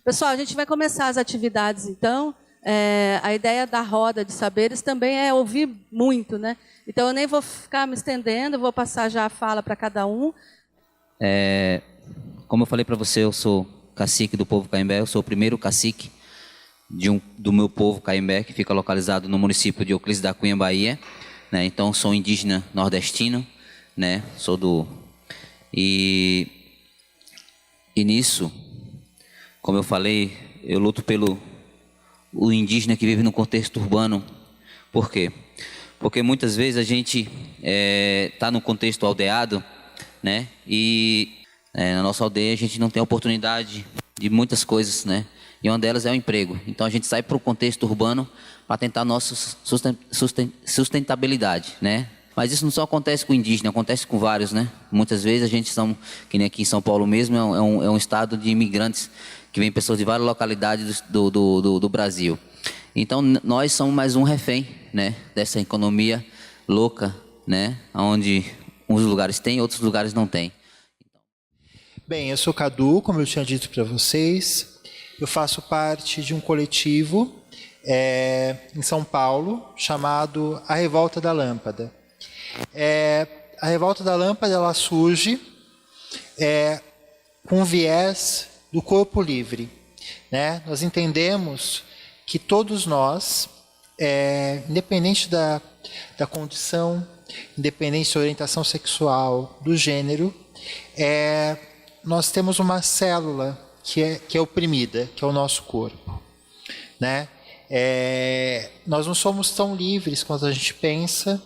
Pessoal, a gente vai começar as atividades, então. A ideia da roda de saberes também é ouvir muito, né? Então, eu nem vou ficar me estendendo, vou passar já a fala para cada um. Como eu falei para você, eu sou cacique do povo Caimbé, eu sou o primeiro cacique do meu povo Caimbé, que fica localizado no município de Euclides da Cunha, Bahia, né? Então, sou indígena nordestino, né? E nisso, como eu falei, eu luto pelo o indígena que vive no contexto urbano. Por quê? Porque muitas vezes a gente está no contexto aldeado, né? E na nossa aldeia a gente não tem oportunidade de muitas coisas, né? E uma delas é o emprego. Então a gente sai para o contexto urbano para tentar nossa sustentabilidade, né? Mas isso não só acontece com o indígena, acontece com vários, né? Muitas vezes a gente que nem aqui em São Paulo mesmo, é um estado de imigrantes, que vem pessoas de várias localidades do Brasil. Então, nós somos mais um refém, né, dessa economia louca, né, onde uns lugares têm, outros lugares não têm. Bem, eu sou Cadu, como eu tinha dito para vocês. Eu faço parte de um coletivo em São Paulo, chamado A Revolta da Lâmpada. A Revolta da Lâmpada, ela surge com o viés do corpo livre, né? Nós entendemos que todos nós, independente da condição, independente da orientação sexual, do gênero, nós temos uma célula que é oprimida, que é o nosso corpo, né? Nós não somos tão livres quanto a gente pensa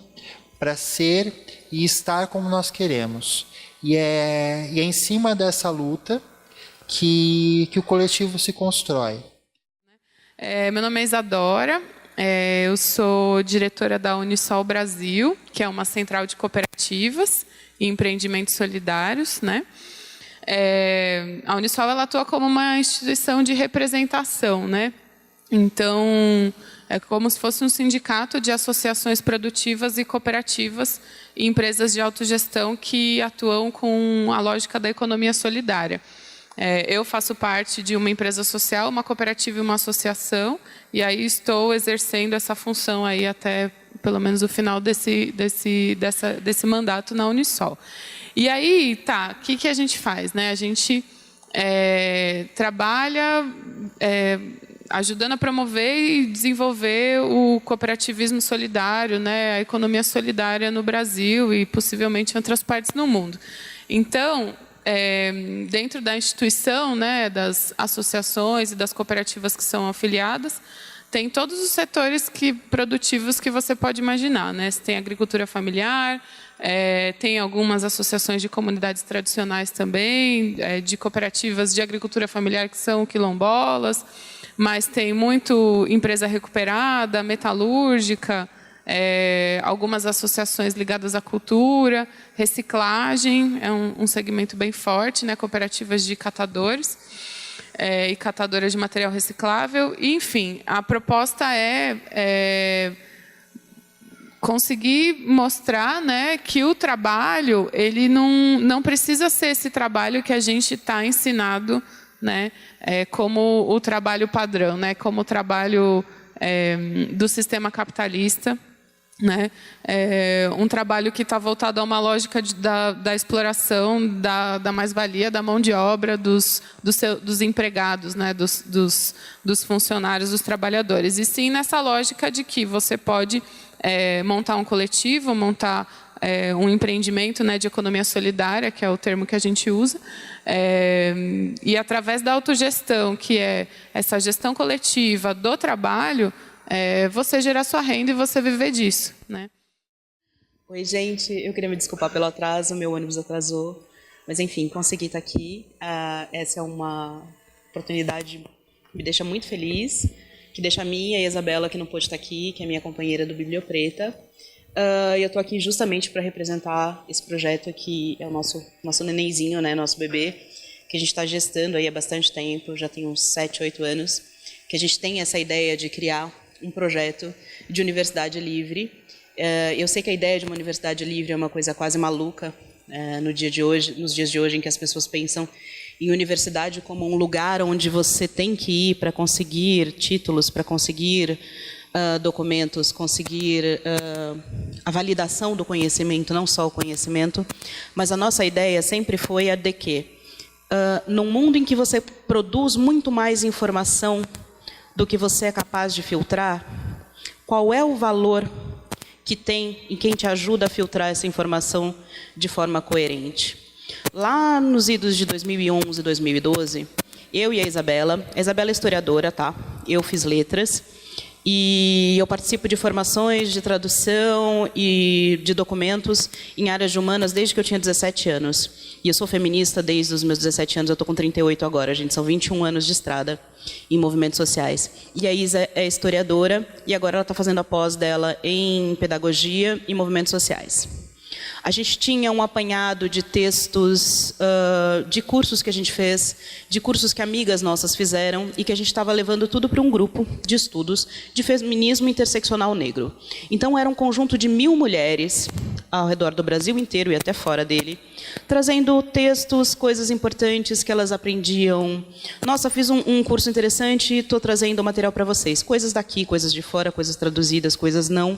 para ser e estar como nós queremos. E é em cima dessa luta que o coletivo se constrói. Meu nome é Isadora, eu sou diretora da Unisol Brasil, que é uma central de cooperativas e empreendimentos solidários, né? A Unisol, ela atua como uma instituição de representação, né? Então, é como se fosse um sindicato de associações produtivas e cooperativas e empresas de autogestão que atuam com a lógica da economia solidária. Eu faço parte de uma empresa social, uma cooperativa e uma associação, e aí estou exercendo essa função aí até pelo menos o final desse mandato na Unisol. E aí, o que a gente faz, né? A gente trabalha ajudando a promover e desenvolver o cooperativismo solidário, né? A economia solidária no Brasil e possivelmente em outras partes do mundo. Então, dentro da instituição, né, das associações e das cooperativas que são afiliadas, tem todos os setores produtivos que você pode imaginar, né? Você tem agricultura familiar, tem algumas associações de comunidades tradicionais também, de cooperativas de agricultura familiar que são quilombolas, mas tem muito empresa recuperada, metalúrgica, algumas associações ligadas à cultura, reciclagem, é um segmento bem forte, né? Cooperativas de catadores e catadoras de material reciclável. E, enfim, a proposta é conseguir mostrar, né, que o trabalho ele não precisa ser esse trabalho que a gente está ensinado, né, como o trabalho padrão, né, como o trabalho do sistema capitalista, né? Um trabalho que está voltado a uma lógica da exploração, da mais-valia, da mão de obra dos empregados, né? dos funcionários, dos trabalhadores. E sim nessa lógica de que você pode montar um coletivo, montar um empreendimento, né, de economia solidária, que é o termo que a gente usa, e através da autogestão, que é essa gestão coletiva do trabalho, você gerar sua renda e você viver disso, né? Oi, gente. Eu queria me desculpar pelo atraso, meu ônibus atrasou. Mas, enfim, consegui estar aqui. Essa é uma oportunidade que me deixa muito feliz, que deixa a minha e a Isabela, que não pôde estar aqui, que é minha companheira do Bibliopreta. E eu estou aqui justamente para representar esse projeto que é o nosso nenenzinho, né, nosso bebê, que a gente está gestando aí há bastante tempo, já tem uns 7, 8 anos, que a gente tem essa ideia de criar um projeto de universidade livre. Eu sei que a ideia de uma universidade livre é uma coisa quase maluca nos dias de hoje, em que as pessoas pensam em universidade como um lugar onde você tem que ir para conseguir títulos, para conseguir documentos, conseguir a validação do conhecimento, não só o conhecimento, mas a nossa ideia sempre foi a de que, num mundo em que você produz muito mais informação do que você é capaz de filtrar, qual é o valor que tem em quem te ajuda a filtrar essa informação de forma coerente? Lá nos idos de 2011 e 2012, eu e a Isabela é historiadora, tá? Eu fiz letras, e eu participo de formações de tradução e de documentos em áreas de humanas desde que eu tinha 17 anos. E eu sou feminista desde os meus 17 anos, eu estou com 38 agora, gente, são 21 anos de estrada em movimentos sociais. E a Isa é historiadora e agora ela está fazendo a pós dela em pedagogia e movimentos sociais. A gente tinha um apanhado de textos, de cursos que a gente fez, de cursos que amigas nossas fizeram e que a gente estava levando tudo para um grupo de estudos de feminismo interseccional negro. Então, era um conjunto de 1000 mulheres ao redor do Brasil inteiro e até fora dele, trazendo textos, coisas importantes que elas aprendiam. Nossa, fiz um curso interessante e estou trazendo material para vocês. Coisas daqui, coisas de fora, coisas traduzidas, coisas não.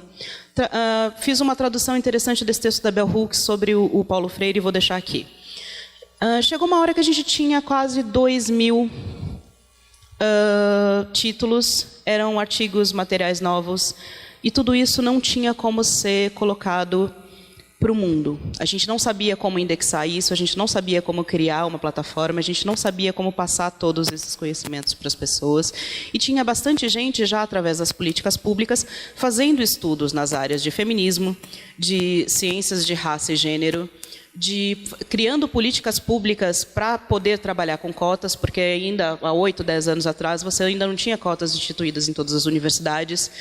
Fiz uma tradução interessante desse texto da Bell Hooks sobre o Paulo Freire e vou deixar aqui. Chegou uma hora que a gente tinha quase 2000 títulos, eram artigos, materiais novos, e tudo isso não tinha como ser colocado para o mundo. A gente não sabia como indexar isso, a gente não sabia como criar uma plataforma, a gente não sabia como passar todos esses conhecimentos para as pessoas. E tinha bastante gente, já através das políticas públicas, fazendo estudos nas áreas de feminismo, de ciências de raça e gênero, criando políticas públicas para poder trabalhar com cotas, porque ainda há 8, 10 anos atrás você ainda não tinha cotas instituídas em todas as universidades.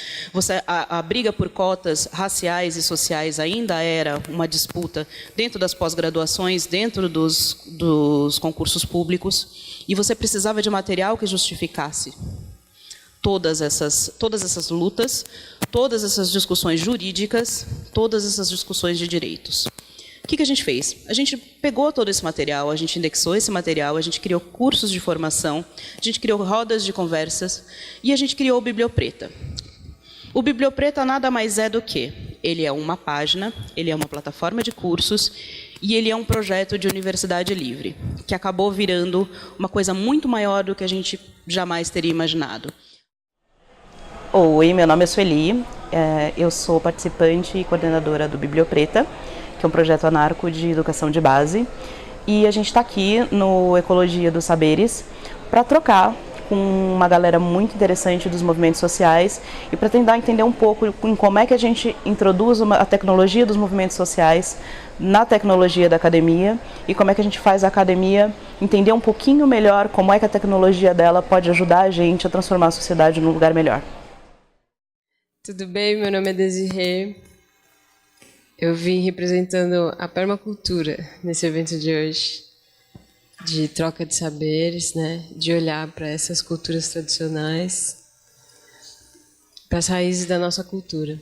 A briga por cotas raciais e sociais ainda era uma disputa dentro das pós-graduações, dentro dos concursos públicos, e você precisava de material que justificasse todas essas lutas, todas essas discussões jurídicas, todas essas discussões de direitos. O que a gente fez? A gente pegou todo esse material, a gente indexou esse material, a gente criou cursos de formação, a gente criou rodas de conversas e a gente criou o Bibliopreta. O Bibliopreta nada mais é do que, ele é uma página, ele é uma plataforma de cursos e ele é um projeto de universidade livre, que acabou virando uma coisa muito maior do que a gente jamais teria imaginado. Oi, meu nome é Sueli, eu sou participante e coordenadora do Bibliopreta, que é um projeto anarco de educação de base, e a gente está aqui no Ecologia dos Saberes para trocar com uma galera muito interessante dos movimentos sociais e para tentar entender um pouco em como é que a gente introduz a tecnologia dos movimentos sociais na tecnologia da academia e como é que a gente faz a academia entender um pouquinho melhor como é que a tecnologia dela pode ajudar a gente a transformar a sociedade num lugar melhor. Tudo bem? Meu nome é Desirê. Eu vim representando a permacultura nesse evento de hoje, de troca de saberes, né? De olhar para essas culturas tradicionais, para as raízes da nossa cultura.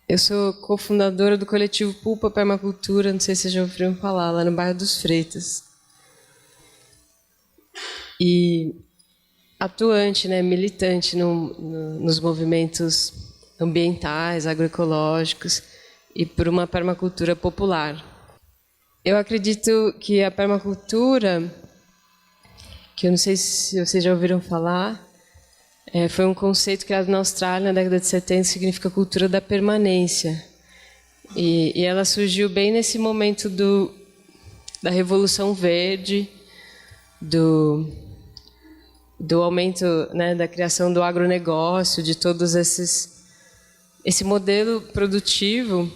Eu sou cofundadora do coletivo Pulpa Permacultura, não sei se vocês já ouviram falar, lá no bairro dos Freitas. E atuante, né, militante nos movimentos ambientais, agroecológicos e por uma permacultura popular. Eu acredito que a permacultura, que eu não sei se vocês já ouviram falar, foi um conceito criado na Austrália na década de 70, que significa cultura da permanência. E ela surgiu bem nesse momento da Revolução Verde, do aumento, né, da criação do agronegócio, de todos esse modelo produtivo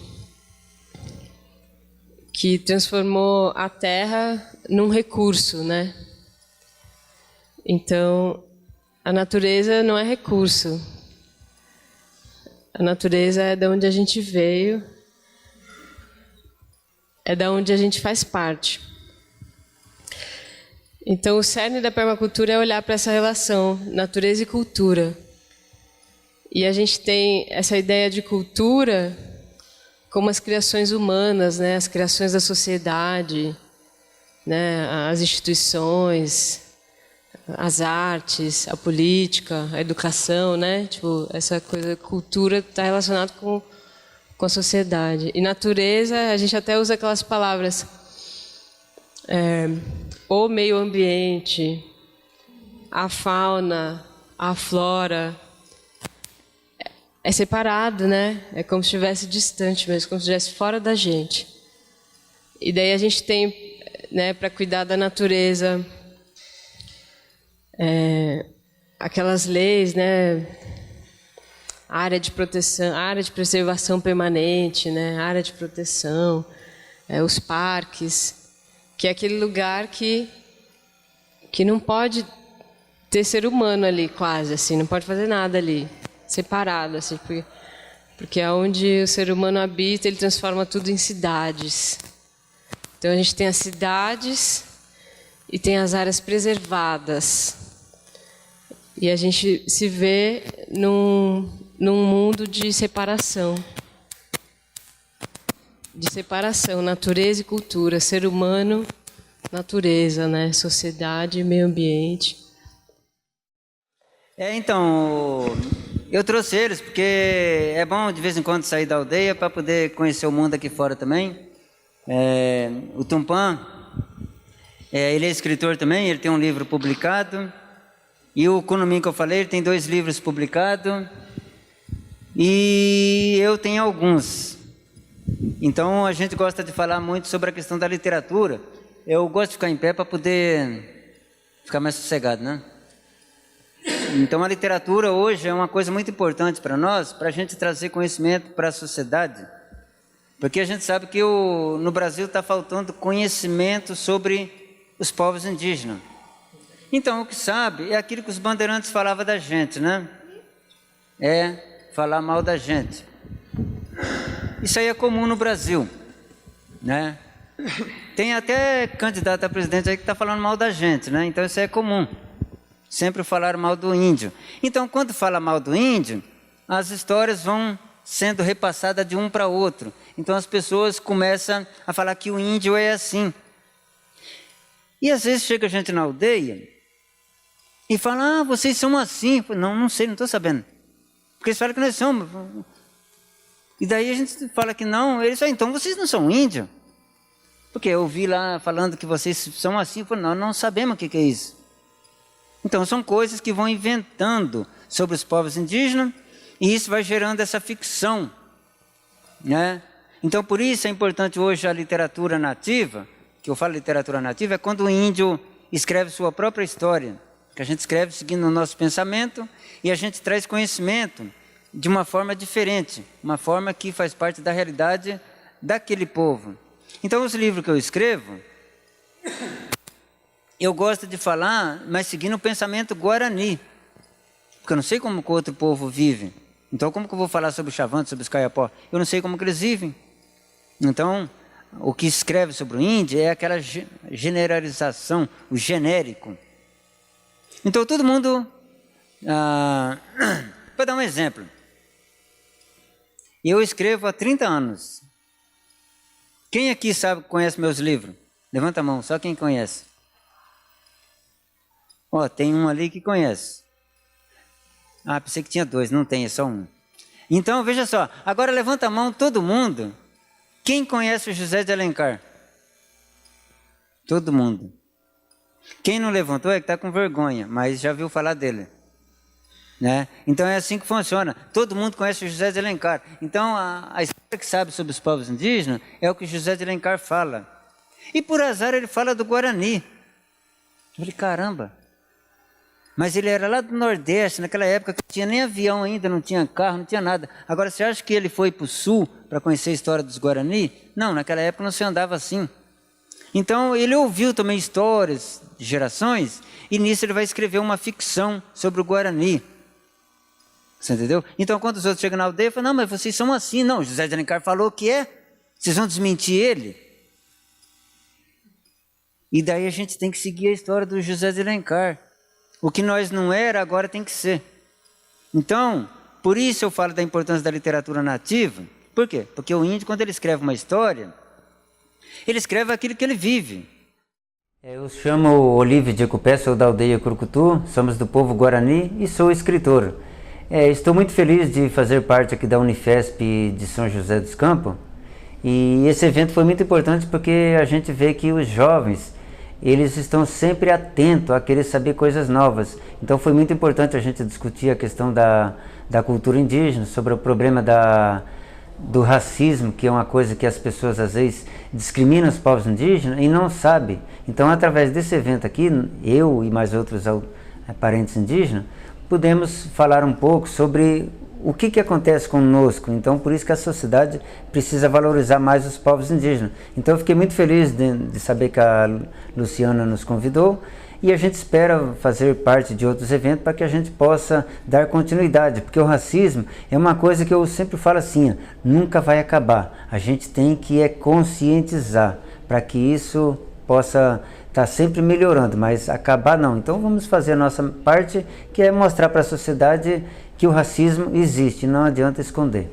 que transformou a terra num recurso, né? Então, a natureza não é recurso. A natureza é de onde a gente veio, é de onde a gente faz parte. Então, o cerne da permacultura é olhar para essa relação natureza e cultura. E a gente tem essa ideia de cultura como as criações humanas, né, as criações da sociedade, né, as instituições, as artes, a política, a educação, né, tipo, essa coisa, cultura está relacionada com a sociedade. E natureza, a gente até usa aquelas palavras, o meio ambiente, a fauna, a flora. É separado, né? É como se estivesse distante mesmo, como se estivesse fora da gente. E daí a gente tem, né, para cuidar da natureza, aquelas leis, né? Área de proteção, área de preservação permanente, né? Área de proteção, os parques, que é aquele lugar que não pode ter ser humano ali, quase assim, não pode fazer nada ali. Separado, assim, porque é onde o ser humano habita, ele transforma tudo em cidades. Então a gente tem as cidades e tem as áreas preservadas. E a gente se vê num mundo de separação. De separação, natureza e cultura, ser humano, natureza, né? Sociedade e meio ambiente. Então, eu trouxe eles porque é bom de vez em quando sair da aldeia para poder conhecer o mundo aqui fora também. O Tupã, ele é escritor também, ele tem um livro publicado. E o Kunmin que eu falei, ele tem 2 livros publicados. E eu tenho alguns. Então a gente gosta de falar muito sobre a questão da literatura. Eu gosto de ficar em pé para poder ficar mais sossegado, né? Então a literatura hoje é uma coisa muito importante para nós, para a gente trazer conhecimento para a sociedade, porque a gente sabe que no Brasil está faltando conhecimento sobre os povos indígenas. Então o que sabe é aquilo que os bandeirantes falavam da gente, né? É falar mal da gente. Isso aí é comum no Brasil, né? Tem até candidato a presidente aí que está falando mal da gente, né? Então isso aí é comum. Sempre falaram mal do índio. Então, quando fala mal do índio, as histórias vão sendo repassadas de um para outro. Então, as pessoas começam a falar que o índio é assim. E, às vezes, chega gente na aldeia e fala, vocês são assim. Não sei, não estou sabendo. Porque eles falam que nós somos. E daí a gente fala que não. Eles falam, então vocês não são índios. Porque eu ouvi lá falando que vocês são assim. Eu falo, não sabemos o que é isso. Então, são coisas que vão inventando sobre os povos indígenas e isso vai gerando essa ficção, né? Então, por isso é importante hoje a literatura nativa, que eu falo literatura nativa, é quando o índio escreve sua própria história, que a gente escreve seguindo o nosso pensamento e a gente traz conhecimento de uma forma diferente, uma forma que faz parte da realidade daquele povo. Então, os livros que eu escrevo, eu gosto de falar, mas seguindo o pensamento guarani, porque eu não sei como que o outro povo vive. Então, como que eu vou falar sobre o Xavante, sobre os Kayapó? Eu não sei como que eles vivem. Então, o que escreve sobre o índio é aquela generalização, o genérico. Então, todo mundo... Vou dar um exemplo. Eu escrevo há 30 anos. Quem aqui conhece meus livros? Levanta a mão, só quem conhece. Tem um ali que conhece. Pensei que tinha 2, não tem, é só um. Então, veja só, agora levanta a mão todo mundo. Quem conhece o José de Alencar? Todo mundo. Quem não levantou é que está com vergonha, mas já viu falar dele. Né? Então é assim que funciona. Todo mundo conhece o José de Alencar. Então a história que sabe sobre os povos indígenas é o que José de Alencar fala. E por azar ele fala do Guarani. Eu falei, caramba. Mas ele era lá do Nordeste, naquela época que não tinha nem avião ainda, não tinha carro, não tinha nada. Agora, você acha que ele foi para o Sul para conhecer a história dos Guarani? Não, naquela época não se andava assim. Então, ele ouviu também histórias de gerações, e nisso ele vai escrever uma ficção sobre o Guarani. Você entendeu? Então, quando os outros chegam na aldeia, falam, não, mas vocês são assim. Não, José de Alencar falou que é. Vocês vão desmentir ele? E daí a gente tem que seguir a história do José de Alencar. O que nós não era, agora tem que ser. Então, por isso eu falo da importância da literatura nativa, Por quê? Porque o índio, quando ele escreve uma história, ele escreve aquilo que ele vive. Eu chamo Olívio de Ecupé, sou da aldeia Curucutu, somos do povo Guarani e sou escritor. Estou muito feliz de fazer parte aqui da Unifesp de São José dos Campos. E esse evento foi muito importante porque a gente vê que os jovens, eles estão sempre atentos a querer saber coisas novas. Então foi muito importante a gente discutir a questão da cultura indígena, sobre o problema do racismo, que é uma coisa que as pessoas às vezes discriminam os povos indígenas e não sabem. Então, através desse evento aqui, eu e mais outros parentes indígenas, pudemos falar um pouco sobre o que acontece conosco. Então, por isso que a sociedade precisa valorizar mais os povos indígenas. Então, eu fiquei muito feliz de saber que a Luciana nos convidou e a gente espera fazer parte de outros eventos para que a gente possa dar continuidade, porque o racismo é uma coisa que eu sempre falo assim, nunca vai acabar. A gente tem que conscientizar para que isso possa estar sempre melhorando, mas acabar não. Então vamos fazer a nossa parte, que é mostrar para a sociedade que o racismo existe, não adianta esconder.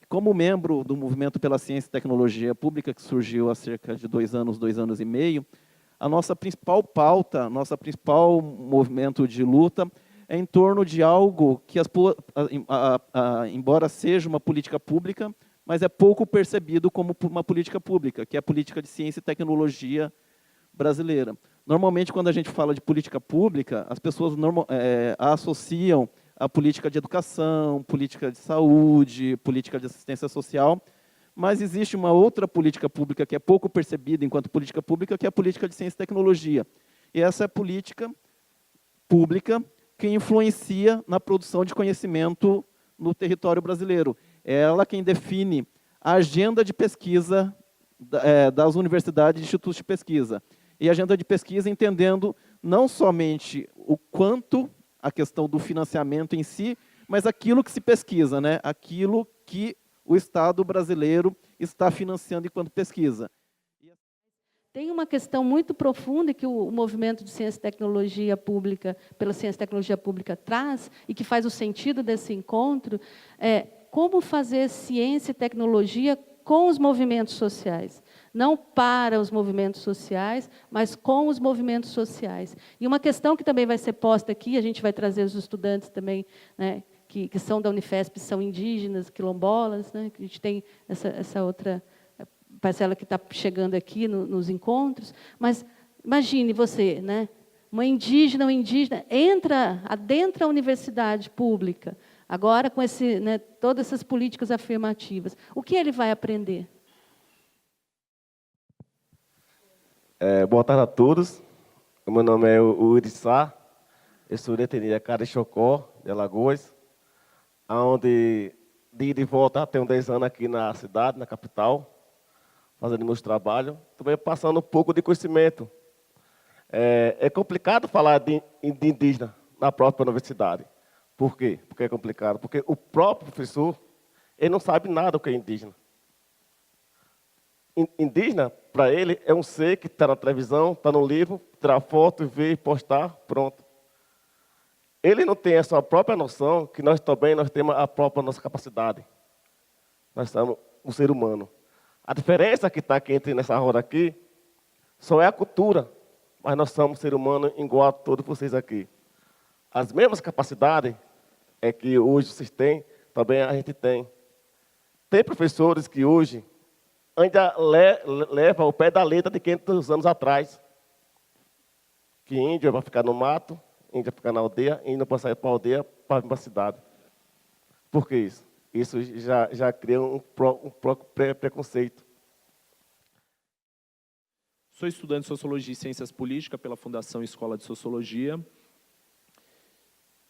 Como membro do Movimento pela Ciência e Tecnologia Pública, que surgiu há cerca de 2 anos e meio, a nossa principal pauta, nosso principal movimento de luta é em torno de algo que, embora seja uma política pública, mas é pouco percebido como uma política pública, que é a política de ciência e tecnologia brasileira. Normalmente, quando a gente fala de política pública, as pessoas a associam a política de educação, política de saúde, política de assistência social, mas existe uma outra política pública que é pouco percebida enquanto política pública, que é a política de ciência e tecnologia. E essa é a política pública que influencia na produção de conhecimento no território brasileiro. É ela quem define a agenda de pesquisa das universidades e institutos de pesquisa. E a agenda de pesquisa entendendo não somente o quanto a questão do financiamento em si, mas aquilo que se pesquisa, né? Aquilo que o Estado brasileiro está financiando enquanto pesquisa. Tem uma questão muito profunda que o movimento de ciência e tecnologia pública, pela ciência e tecnologia pública traz, e que faz o sentido desse encontro, é como fazer ciência e tecnologia com os movimentos sociais. Não para os movimentos sociais, mas com os movimentos sociais. E uma questão que também vai ser posta aqui, a gente vai trazer os estudantes também, né, que são da Unifesp, são indígenas, quilombolas, né, que a gente tem essa outra parcela que está chegando aqui nos encontros. Mas imagine você, né, um indígena adentra a universidade pública, agora com todas essas políticas afirmativas. O que ele vai aprender? Boa tarde a todos. Meu nome é Urissá, eu sou da etnia Carixocó, de Alagoas, onde de ida e volta tenho 10 anos aqui na cidade, na capital, fazendo meus trabalhos, também passando um pouco de conhecimento. É complicado falar de indígena na própria universidade. Por quê? Porque é complicado. Porque o próprio professor, ele não sabe nada do que é indígena. Indígena, para ele, é um ser que está na televisão, está no livro, tirar foto, ver, postar, pronto. Ele não tem a sua própria noção que nós também temos a própria nossa capacidade. Nós somos um ser humano. A diferença que está aqui nessa roda aqui só é a cultura, mas nós somos ser humano igual a todos vocês aqui. As mesmas capacidades que hoje vocês têm, também a gente tem. Tem professores que hoje ainda leva o pé da letra de 500 anos atrás. Que índio vai ficar no mato, índio vai ficar na aldeia, índio não pode sair para a aldeia para vir para a cidade. Por que isso? Isso já cria um próprio preconceito. Sou estudante de Sociologia e Ciências Políticas pela Fundação Escola de Sociologia.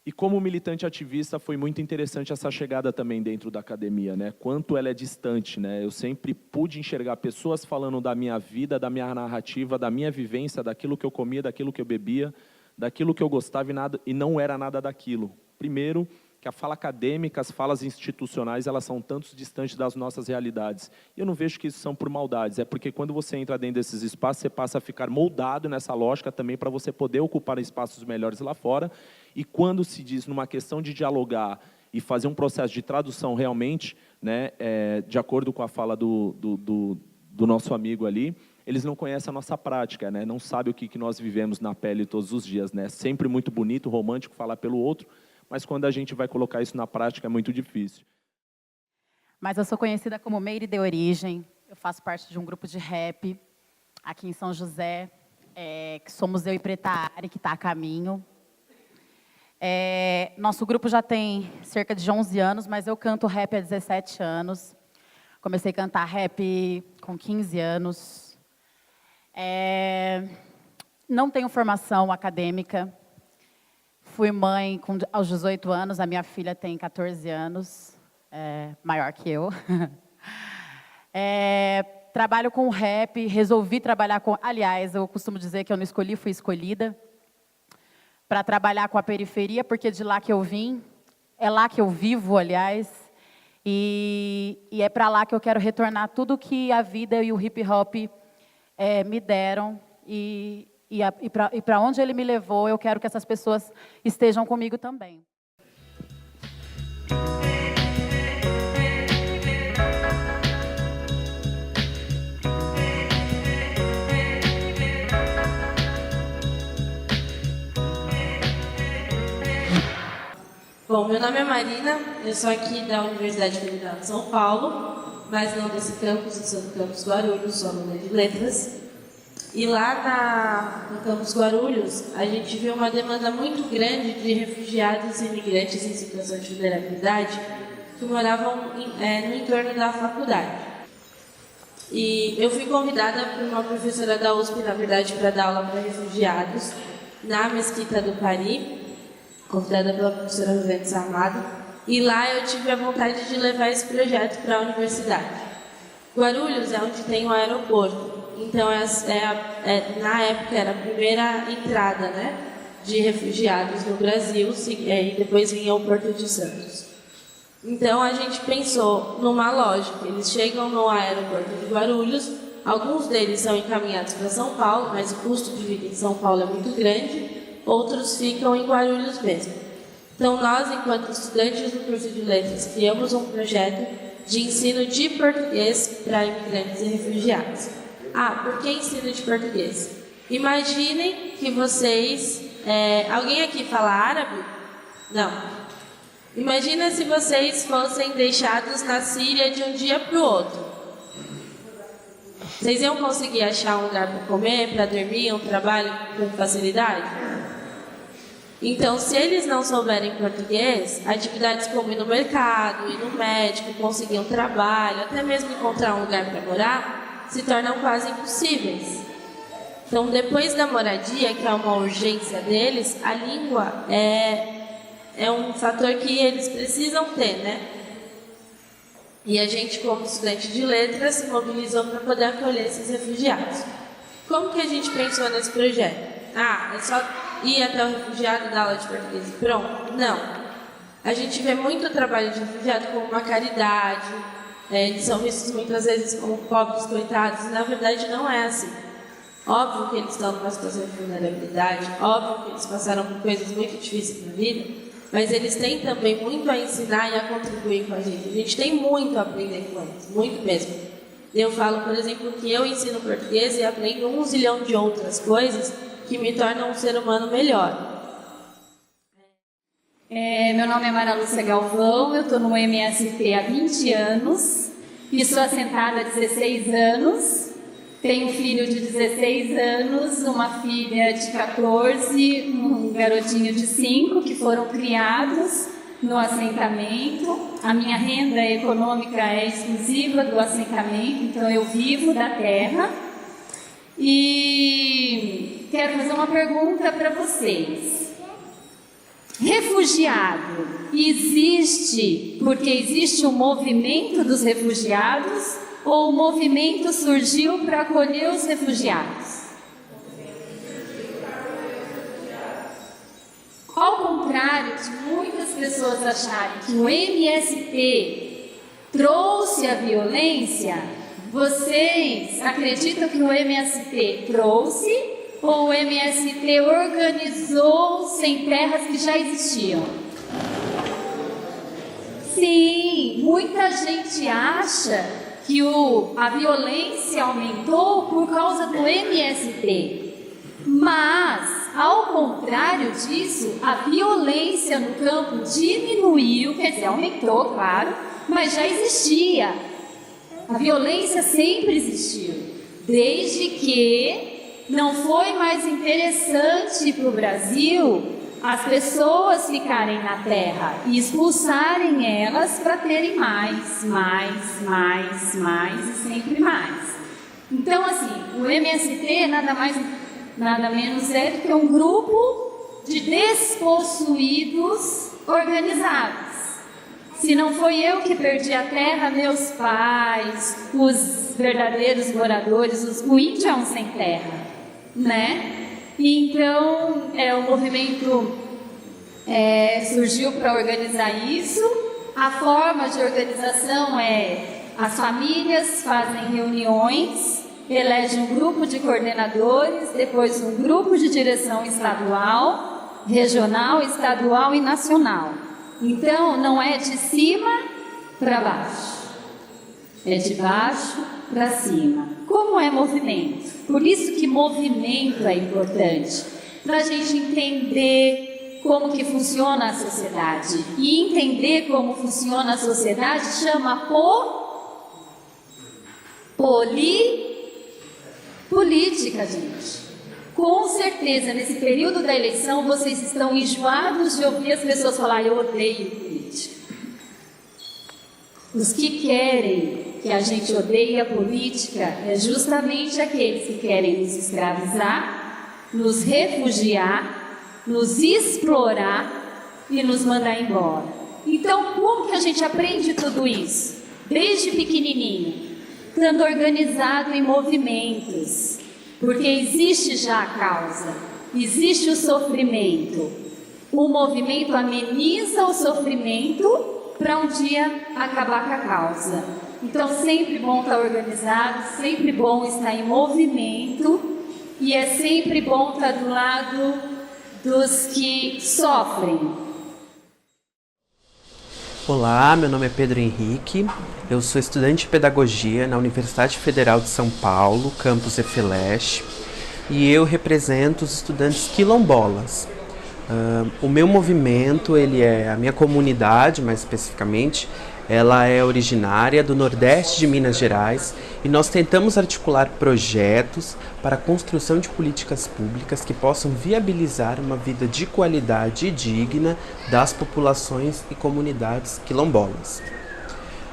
E como militante ativista, foi muito interessante essa chegada também dentro da academia, né? Quanto ela é distante, né? Eu sempre pude enxergar pessoas falando da minha vida, da minha narrativa, da minha vivência, daquilo que eu comia, daquilo que eu bebia, daquilo que eu gostava e não era nada daquilo. Primeiro, que a fala acadêmica, as falas institucionais, elas são tanto distantes das nossas realidades. E eu não vejo que isso são por maldades, é porque quando você entra dentro desses espaços, você passa a ficar moldado nessa lógica também para você poder ocupar espaços melhores lá fora. E quando se diz numa questão de dialogar e fazer um processo de tradução realmente, né, de acordo com a fala do nosso amigo ali, eles não conhecem a nossa prática, né, não sabem o que nós vivemos na pele todos os dias, né, sempre muito bonito, romântico falar pelo outro, mas quando a gente vai colocar isso na prática é muito difícil. Mas eu sou conhecida como Meire de origem, eu faço parte de um grupo de rap aqui em São José, que somos eu e Preta Ari, que está a caminho. Nosso grupo já tem cerca de 11 anos, mas eu canto rap há 17 anos. Comecei a cantar rap com 15 anos. Não tenho formação acadêmica. Fui mãe aos 18 anos, a minha filha tem 14 anos, maior que eu. Trabalho com rap, resolvi trabalhar com... Aliás, eu costumo dizer que eu não escolhi, fui escolhida para trabalhar com a periferia, porque de lá que eu vim, é lá que eu vivo, aliás, e é para lá que eu quero retornar tudo que a vida e o hip-hop me deram, e para onde ele me levou, eu quero que essas pessoas estejam comigo também. Bom, meu nome é Marina, eu sou aqui da Universidade Federal de São Paulo, mas não desse campus, eu sou do campus Guarulhos, sou aluna de letras. E lá no campus Guarulhos, a gente viu uma demanda muito grande de refugiados e imigrantes em situação de vulnerabilidade que moravam no entorno da faculdade. E eu fui convidada por uma professora da USP, na verdade, para dar aula para refugiados na Mesquita do Pari, convidada pela professora Rosane Sarmado, e lá eu tive a vontade de levar esse projeto para a universidade. Guarulhos é onde tem o aeroporto, então na época era a primeira entrada, né, de refugiados no Brasil, e depois vinha o Porto de Santos. Então a gente pensou numa lógica, eles chegam no aeroporto de Guarulhos, alguns deles são encaminhados para São Paulo, mas o custo de vida em São Paulo é muito grande, outros ficam em Guarulhos mesmo. Então, nós, enquanto estudantes do curso de letras, criamos um projeto de ensino de português para imigrantes e refugiados. Por que ensino de português? Imaginem que vocês... alguém aqui fala árabe? Não. Imagina se vocês fossem deixados na Síria de um dia para o outro. Vocês iam conseguir achar um lugar para comer, para dormir, um trabalho com facilidade? Então, se eles não souberem português, atividades como ir no mercado, ir no médico, conseguir um trabalho, até mesmo encontrar um lugar para morar, se tornam quase impossíveis. Então, depois da moradia, que é uma urgência deles, a língua é um fator que eles precisam ter, né? E a gente, como estudante de letras, se mobilizou para poder acolher esses refugiados. Como que a gente pensou nesse projeto? É só ir até o refugiado dar aula de português e pronto? Não. A gente vê muito o trabalho de refugiado como uma caridade, eles são vistos muitas vezes como pobres coitados, e na verdade não é assim. Óbvio que eles estão numa situação de vulnerabilidade, óbvio que eles passaram por coisas muito difíceis na vida, mas eles têm também muito a ensinar e a contribuir com a gente. A gente tem muito a aprender com eles, muito mesmo. Eu falo, por exemplo, que eu ensino português e aprendo 1 zilhão de outras coisas que me tornam um ser humano melhor. Meu nome é Maria Lúcia Galvão, eu estou no MST há 20 anos, estou assentada há 16 anos, tenho um filho de 16 anos, uma filha de 14, um garotinho de 5, que foram criados no assentamento. A minha renda econômica é exclusiva do assentamento, então eu vivo da terra. E quero fazer uma pergunta para vocês. Refugiado existe porque existe um movimento dos refugiados ou o movimento surgiu para acolher os refugiados? Ao contrário de muitas pessoas pessoas acharem que o MST trouxe a violência, vocês acreditam que o MST trouxe ou o MST organizou sem terras que já existiam? Sim, muita gente acha que a violência aumentou por causa do MST. Mas, ao contrário disso, a violência no campo diminuiu, quer dizer, aumentou, claro, mas já existia. A violência sempre existiu, desde que não foi mais interessante para o Brasil as pessoas ficarem na terra e expulsarem elas para terem mais e sempre mais. Então, assim, o MST nada menos é do que um grupo de despossuídos organizados. Se não foi eu que perdi a terra, meus pais, os verdadeiros moradores, o índio é um sem terra, né? Então, o movimento surgiu para organizar isso. A forma de organização as famílias fazem reuniões, elegem um grupo de coordenadores, depois um grupo de direção estadual, regional, estadual e nacional. Então, não é de cima para baixo, é de baixo para cima. Como é movimento? Por isso que movimento é importante, para a gente entender como que funciona a sociedade. E entender como funciona a sociedade chama política, gente. Com certeza, nesse período da eleição, vocês estão enjoados de ouvir as pessoas falar: eu odeio política. Os que querem que a gente odeie a política é justamente aqueles que querem nos escravizar, nos refugiar, nos explorar e nos mandar embora. Então, como que a gente aprende tudo isso? Desde pequenininho, estando organizado em movimentos, porque existe já a causa, existe o sofrimento. O movimento ameniza o sofrimento para um dia acabar com a causa. Então, sempre bom estar organizado, sempre bom estar em movimento e é sempre bom estar do lado dos que sofrem. Olá, meu nome é Pedro Henrique, eu sou estudante de Pedagogia na Universidade Federal de São Paulo, campus EFELESH, e eu represento os estudantes quilombolas. O meu movimento, a minha comunidade, mais especificamente, ela é originária do Nordeste de Minas Gerais e nós tentamos articular projetos para a construção de políticas públicas que possam viabilizar uma vida de qualidade e digna das populações e comunidades quilombolas.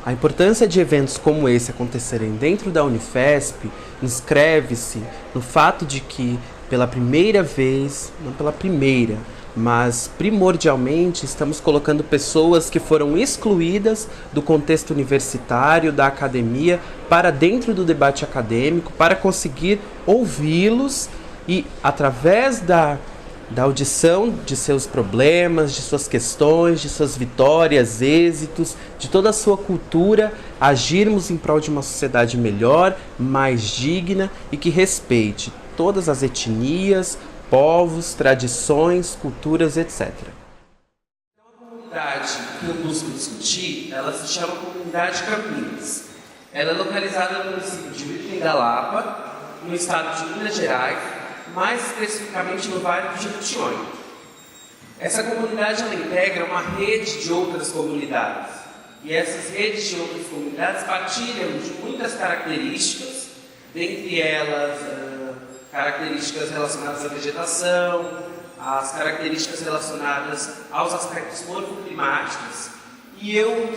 A importância de eventos como esse acontecerem dentro da Unifesp inscreve-se no fato de que, pela primeira vez, não pela primeira, mas primordialmente estamos colocando pessoas que foram excluídas do contexto universitário, da academia, para dentro do debate acadêmico, para conseguir ouvi-los e, através da audição de seus problemas, de suas questões, de suas vitórias, êxitos, de toda a sua cultura, agirmos em prol de uma sociedade melhor, mais digna e que respeite todas as etnias, povos, tradições, culturas, etc. Então, a comunidade que eu busco discutir, ela se chama Comunidade Campinas. Ela é localizada no município de Virgem da Lapa, no estado de Minas Gerais, mais especificamente no Vale do Jequitinhonha. Essa comunidade ela integra uma rede de outras comunidades. E essas redes de outras comunidades partilham de muitas características, dentre elas características relacionadas à vegetação, as características relacionadas aos aspectos morfoclimáticos. E eu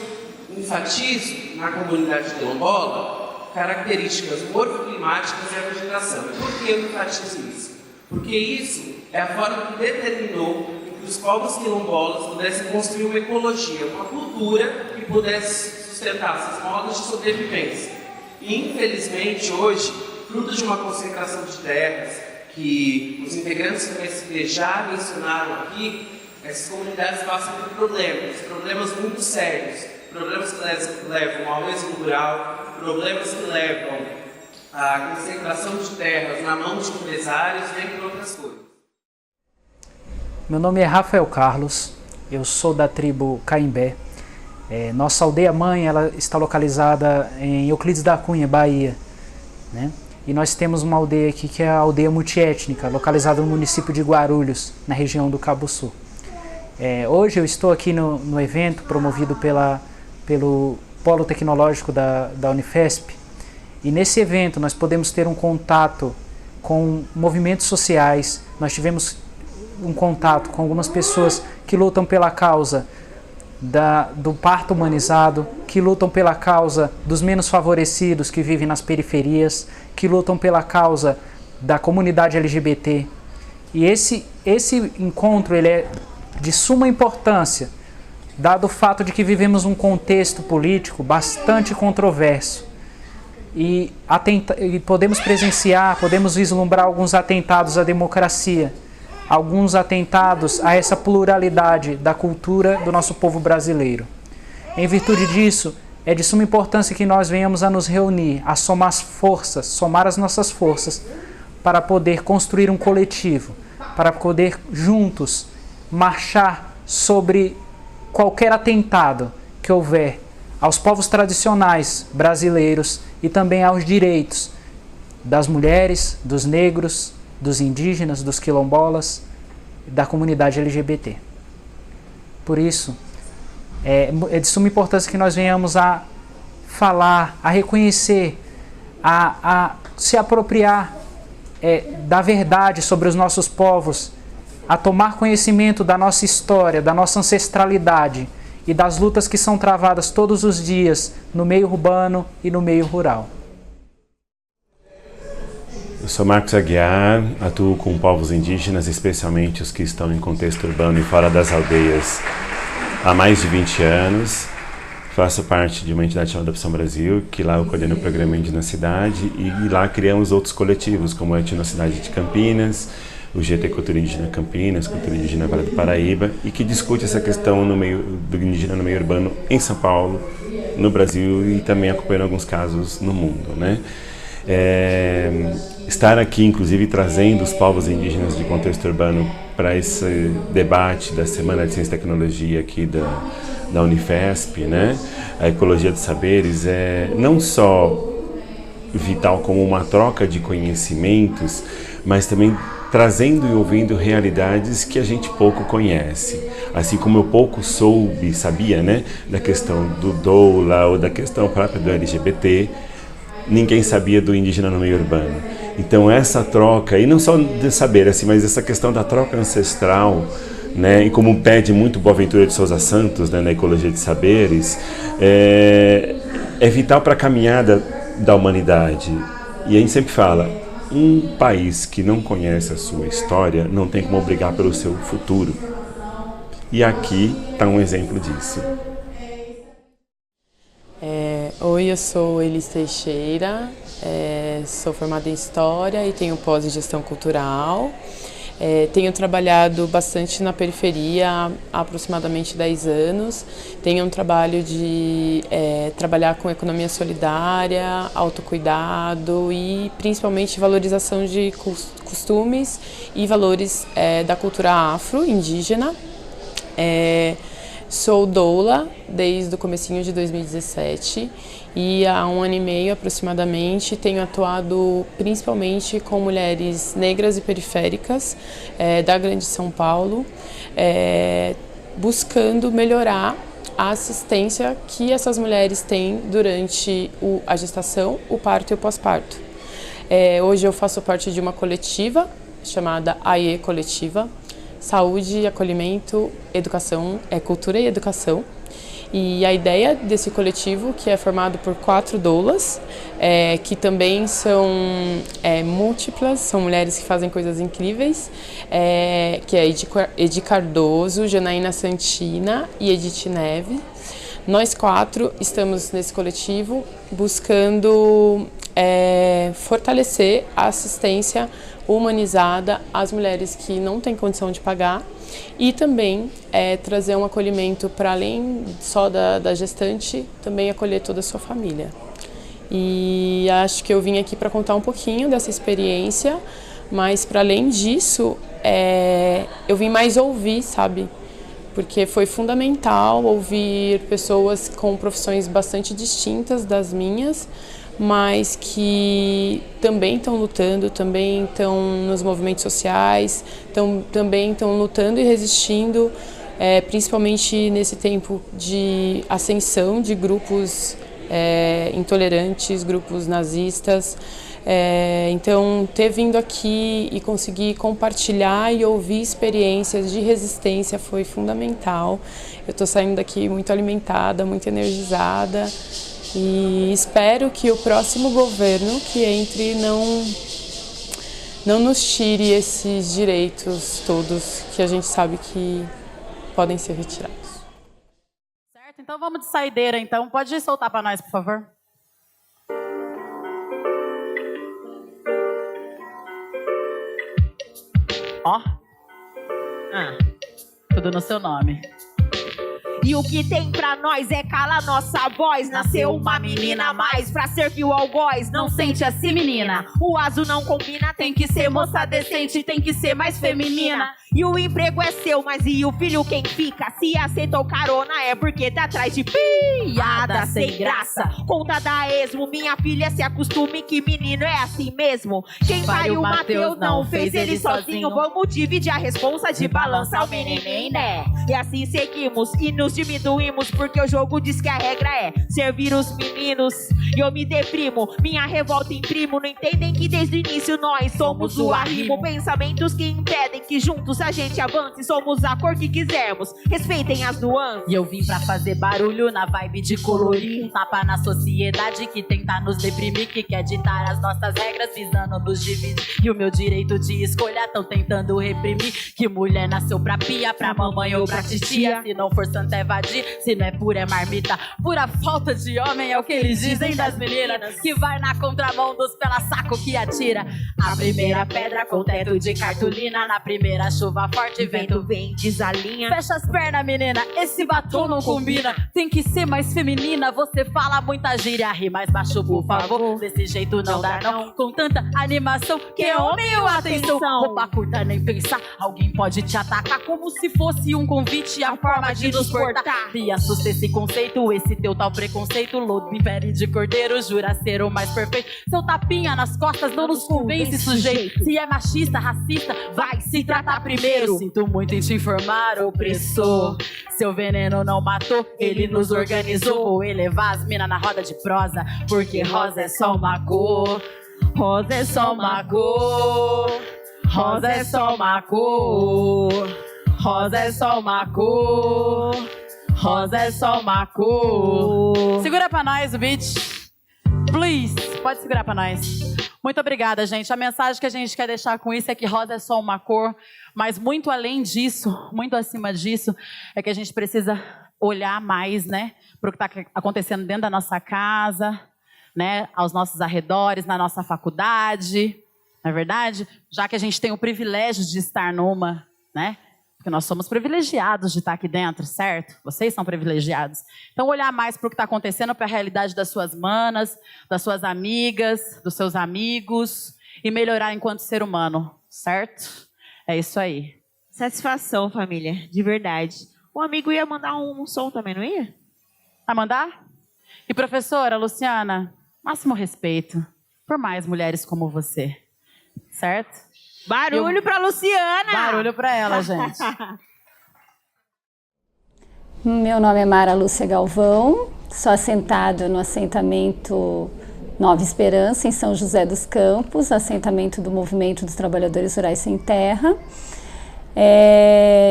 enfatizo na comunidade quilombola características morfoclimáticas e a vegetação. E por que eu enfatizo isso? Porque isso é a forma que determinou que os povos quilombolas pudessem construir uma ecologia, uma cultura que pudesse sustentar seus modos de sobrevivência. E infelizmente hoje, fruto de uma concentração de terras que os integrantes do MST já mencionaram aqui, Essas comunidades passam por problemas muito sérios, problemas que levam ao êxodo rural, problemas que levam à concentração de terras na mão de empresários, entre outras coisas. Meu nome é Rafael Carlos, eu sou da tribo Caimbé. Nossa aldeia-mãe ela está localizada em Euclides da Cunha, Bahia, né? E nós temos uma aldeia aqui que é a aldeia multiétnica, localizada no município de Guarulhos, na região do Cabo Sul. Hoje eu estou aqui no evento promovido pelo Polo Tecnológico da Unifesp, e nesse evento nós podemos ter um contato com movimentos sociais. Nós tivemos um contato com algumas pessoas que lutam pela causa do parto humanizado, que lutam pela causa dos menos favorecidos que vivem nas periferias, que lutam pela causa da comunidade LGBT. E esse encontro ele é de suma importância, dado o fato de que vivemos um contexto político bastante controverso. E podemos presenciar, podemos vislumbrar alguns atentados à democracia, alguns atentados a essa pluralidade da cultura do nosso povo brasileiro. Em virtude disso, é de suma importância que nós venhamos a nos reunir, a somar as nossas forças para poder construir um coletivo, para poder juntos marchar sobre qualquer atentado que houver aos povos tradicionais brasileiros e também aos direitos das mulheres, dos negros, dos indígenas, dos quilombolas, da comunidade LGBT. Por isso, é de suma importância que nós venhamos a falar, a reconhecer, a se apropriar da verdade sobre os nossos povos, a tomar conhecimento da nossa história, da nossa ancestralidade e das lutas que são travadas todos os dias no meio urbano e no meio rural. Eu sou Marcos Aguiar, atuo com povos indígenas, especialmente os que estão em contexto urbano e fora das aldeias, há mais de 20 anos. Faço parte de uma entidade chamada Opção Brasil, que lá eu coordeno o programa Indígena Cidade, e lá criamos outros coletivos, como a Etnocidade de Campinas, o GT Cultura Indígena Campinas, Cultura Indígena Vale do Paraíba, e que discute essa questão do indígena no meio urbano em São Paulo, no Brasil e também acompanhando alguns casos no mundo, né? Estar aqui, inclusive, trazendo os povos indígenas de contexto urbano para esse debate da Semana de Ciência e Tecnologia aqui da Unifesp, né? A ecologia dos saberes é não só vital como uma troca de conhecimentos, mas também trazendo e ouvindo realidades que a gente pouco conhece. Assim como eu pouco sabia, né, da questão do doula ou da questão própria do LGBT, ninguém sabia do indígena no meio urbano. Então essa troca, e não só de saber, assim, mas essa questão da troca ancestral, né, e como pede muito Boaventura de Souza Santos, né, na Ecologia de Saberes, é vital para a caminhada da humanidade. E a gente sempre fala, um país que não conhece a sua história não tem como brigar pelo seu futuro. E aqui está um exemplo disso. Oi, eu sou Elis Teixeira, sou formada em História e tenho pós em Gestão Cultural. Tenho trabalhado bastante na periferia há aproximadamente 10 anos. Tenho um trabalho de trabalhar com economia solidária, autocuidado e principalmente valorização de costumes e valores da cultura afro-indígena. Sou doula desde o comecinho de 2017 e há 1 ano e meio aproximadamente tenho atuado principalmente com mulheres negras e periféricas da Grande São Paulo, buscando melhorar a assistência que essas mulheres têm durante a gestação, o parto e o pós-parto. Hoje eu faço parte de uma coletiva chamada AE Coletiva, Saúde, Acolhimento, Educação, Cultura e Educação. E a ideia desse coletivo, que é formado por 4 doulas, que também são múltiplas, são mulheres que fazem coisas incríveis, que é Edi Cardoso, Janaína Santina e Edith Neve. Nós 4 estamos nesse coletivo buscando fortalecer a assistência humanizada às mulheres que não têm condição de pagar e também trazer um acolhimento para além só da gestante, também acolher toda a sua família. E acho que eu vim aqui para contar um pouquinho dessa experiência, mas para além disso, eu vim mais ouvir, sabe? Porque foi fundamental ouvir pessoas com profissões bastante distintas das minhas, mas que também estão lutando, também estão nos movimentos sociais, também estão lutando e resistindo, principalmente nesse tempo de ascensão de grupos intolerantes, grupos nazistas. Então, ter vindo aqui e conseguir compartilhar e ouvir experiências de resistência foi fundamental. Eu estou saindo daqui muito alimentada, muito energizada e espero que o próximo governo que entre não nos tire esses direitos todos que a gente sabe que podem ser retirados. Certo? Então vamos de saideira, então. Pode soltar para nós, por favor. Ó. Tudo no seu nome. E o que tem pra nós é calar nossa voz. Nasceu uma menina a mais pra servir o algoz. Não sente assim, menina? O azul não combina. Tem que ser moça decente, tem que ser mais feminina. E o emprego é seu, mas e o filho quem fica? Se aceitou carona é porque tá atrás de piada sem graça. Conta da esmo, minha filha se acostume que menino é assim mesmo. Quem pariu o Mateus não fez ele sozinho. Vamos dividir a responsa de balançar o menininho, né? E assim seguimos e nos diminuímos, porque o jogo diz que a regra é servir os meninos. E eu me deprimo, minha revolta imprimo. Não entendem que desde o início nós somos o arrimo. Pensamentos que impedem que juntos a gente avance. Somos a cor que quisermos, respeitem as nuances. E eu vim pra fazer barulho na vibe de colorir. Tapa na sociedade que tenta nos deprimir, que quer ditar as nossas regras visando nos dividir. E o meu direito de escolha tão tentando reprimir. Que mulher nasceu pra pia, pra mamãe ou pra titia. Se não for santa é vadia, se não é pura é marmita. Pura falta de homem é o que eles dizem das meninas. Que vai na contramão dos pela saco que atira. A primeira pedra com teto de cartolina. Na primeira chuva forte, vento vem, desalinha. Fecha as pernas, menina, esse batom não combina. Tem que ser mais feminina, você fala muita gíria. Ri mais baixo, por favor, desse jeito não dá não. Com tanta animação, que é homem ou atenção. Roupa curta nem pensar, alguém pode te atacar como se fosse um convite, a forma de nos portar. E assusta esse conceito, esse teu tal preconceito. Lodo império de cordeiro, jura ser o mais perfeito. Seu tapinha nas costas não nos convence, sujeito. Se é machista, racista, vai se tratar primeiro. Sinto muito em te informar, opressor. Seu veneno não matou, ele nos organizou. Vou elevar as minas na roda de prosa, porque rosa é só uma cor. Rosa é só uma cor. Rosa é só uma cor. Rosa é só uma cor. Rosa é só uma cor. Segura pra nós o beat. Please, pode segurar pra nós. Muito obrigada, gente. A mensagem que a gente quer deixar com isso é que rosa é só uma cor, mas muito além disso, muito acima disso, é que a gente precisa olhar mais, né, para o que está acontecendo dentro da nossa casa, né, aos nossos arredores, na nossa faculdade, não é verdade? Já que a gente tem o privilégio de estar numa, né? Porque nós somos privilegiados de estar aqui dentro, certo? Vocês são privilegiados. Então, olhar mais para o que está acontecendo, para a realidade das suas manas, das suas amigas, dos seus amigos, e melhorar enquanto ser humano, certo? É isso aí. Satisfação, família, de verdade. O amigo ia mandar um som também, não ia? A mandar? E professora Luciana, máximo respeito por mais mulheres como você, certo? Barulho para Luciana! Barulho para ela, gente. Meu nome é Mara Lúcia Galvão, sou assentado no assentamento Nova Esperança, em São José dos Campos, assentamento do Movimento dos Trabalhadores Rurais Sem Terra.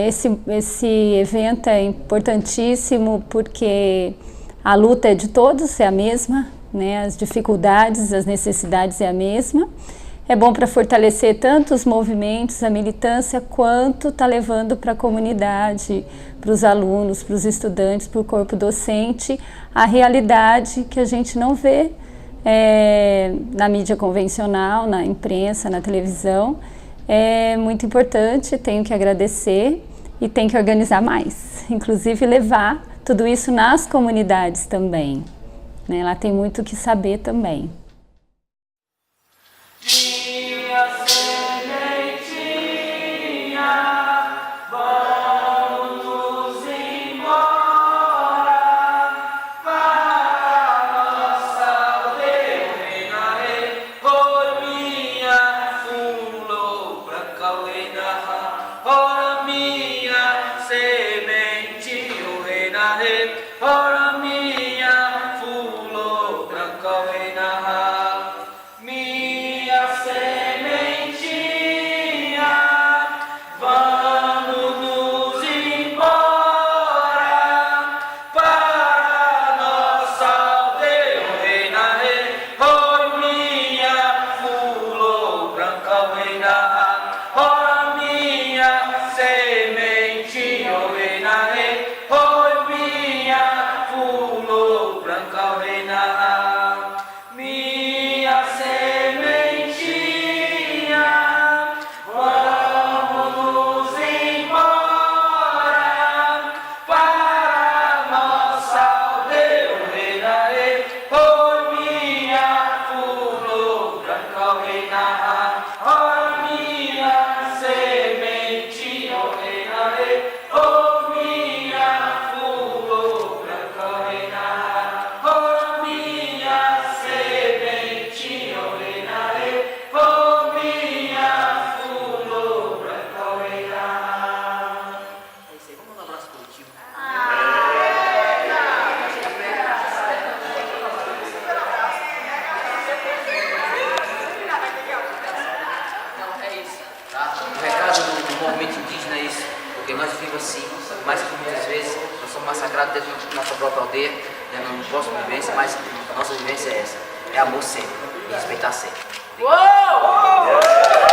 Esse evento é importantíssimo porque a luta é de todos, é a mesma, né? As dificuldades, as necessidades é a mesma. É bom para fortalecer tanto os movimentos, a militância, quanto está levando para a comunidade, para os alunos, para os estudantes, para o corpo docente, a realidade que a gente não vê na mídia convencional, na imprensa, na televisão. É muito importante, tenho que agradecer e tem que organizar mais, inclusive levar tudo isso nas comunidades também, né? Lá tem muito o que saber também. massacrados dentro da nossa própria aldeia, né, na nossa vivência, mas a nossa vivência é essa, é amor sempre, e respeitar sempre. Uou!